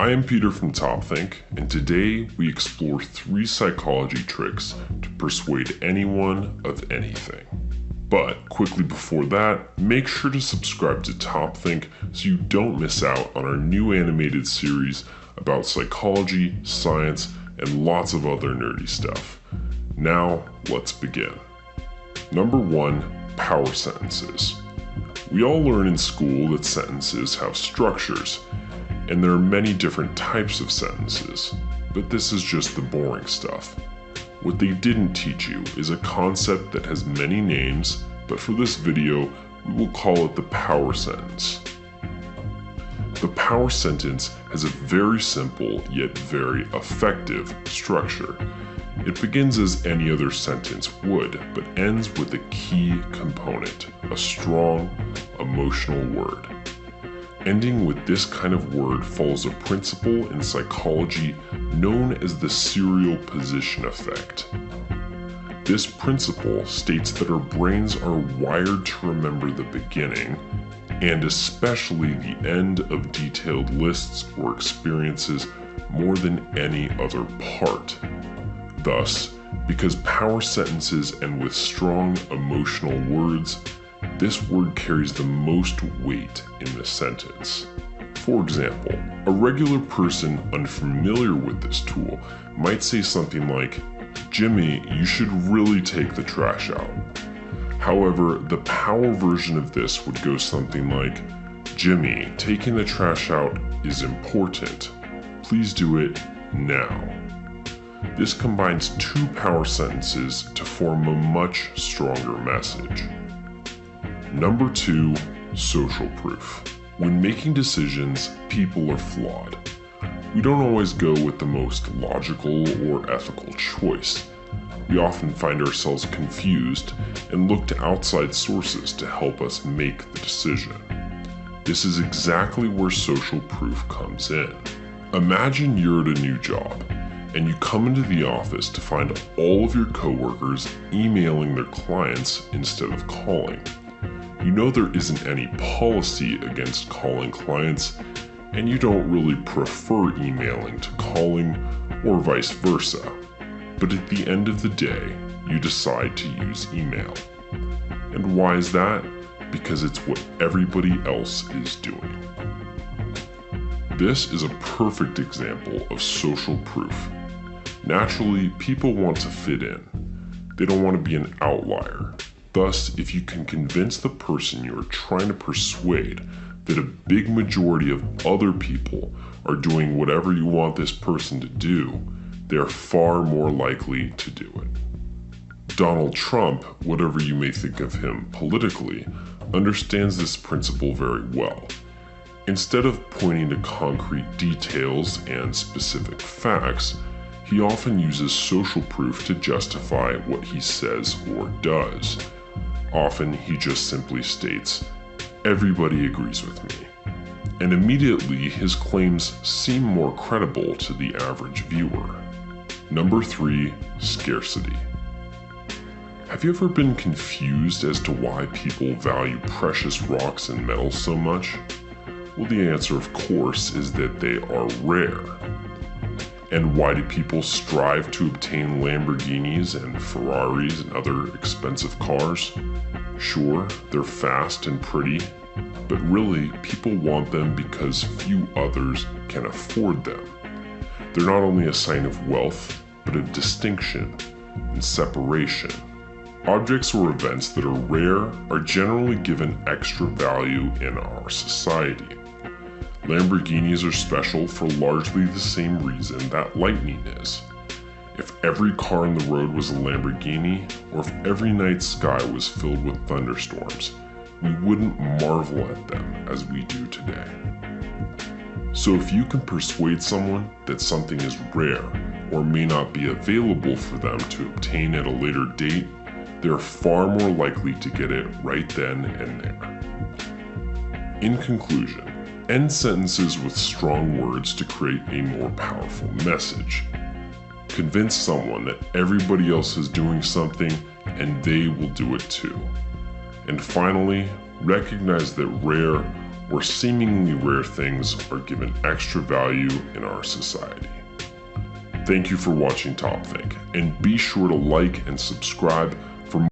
I am Peter from TopThink, and today we explore 3 psychology tricks to persuade anyone of anything. But quickly before that, make sure to subscribe to TopThink so you don't miss out on our new animated series about psychology, science, and lots of other nerdy stuff. Now, let's begin. Number 1, power sentences. We all learn in school that sentences have structures, and there are many different types of sentences, but this is just the boring stuff. What they didn't teach you is a concept that has many names, but for this video, we will call it the power sentence. The power sentence has a very simple yet very effective structure. It begins as any other sentence would, but ends with a key component, a strong, emotional word. Ending with this kind of word follows a principle in psychology known as the serial position effect. This principle states that our brains are wired to remember the beginning, and especially the end of detailed lists or experiences more than any other part. Thus, because power sentences end with strong emotional words, this word carries the most weight in the sentence. For example, a regular person unfamiliar with this tool might say something like, "Jimmy, you should really take the trash out." However, the power version of this would go something like, "Jimmy, taking the trash out is important. Please do it now." This combines 2 power sentences to form a much stronger message. Number 2, social proof. When making decisions, people are flawed. We don't always go with the most logical or ethical choice. We often find ourselves confused and look to outside sources to help us make the decision. This is exactly where social proof comes in. Imagine you're at a new job, and you come into the office to find all of your coworkers emailing their clients instead of calling. You know there isn't any policy against calling clients, and you don't really prefer emailing to calling or vice versa. But at the end of the day, you decide to use email. And why is that? Because it's what everybody else is doing. This is a perfect example of social proof. Naturally, people want to fit in. They don't want to be an outlier. Thus, if you can convince the person you are trying to persuade that a big majority of other people are doing whatever you want this person to do, they are far more likely to do it. Donald Trump, whatever you may think of him politically, understands this principle very well. Instead of pointing to concrete details and specific facts, he often uses social proof to justify what he says or does. Often he just simply states, "Everybody agrees with me." And immediately his claims seem more credible to the average viewer. Number 3, scarcity. Have you ever been confused as to why people value precious rocks and metals so much? Well, the answer, of course, is that they are rare. And why do people strive to obtain Lamborghinis and Ferraris and other expensive cars? Sure, they're fast and pretty, but really, people want them because few others can afford them. They're not only a sign of wealth, but of distinction and separation. Objects or events that are rare are generally given extra value in our society. Lamborghinis are special for largely the same reason that lightning is. If every car on the road was a Lamborghini, or if every night sky was filled with thunderstorms, we wouldn't marvel at them as we do today. So if you can persuade someone that something is rare or may not be available for them to obtain at a later date, they are far more likely to get it right then and there. In conclusion, end sentences with strong words to create a more powerful message. Convince someone that everybody else is doing something and they will do it too. And finally, recognize that rare where seemingly rare things are given extra value in our society. Thank you for watching Top Think, and be sure to like and subscribe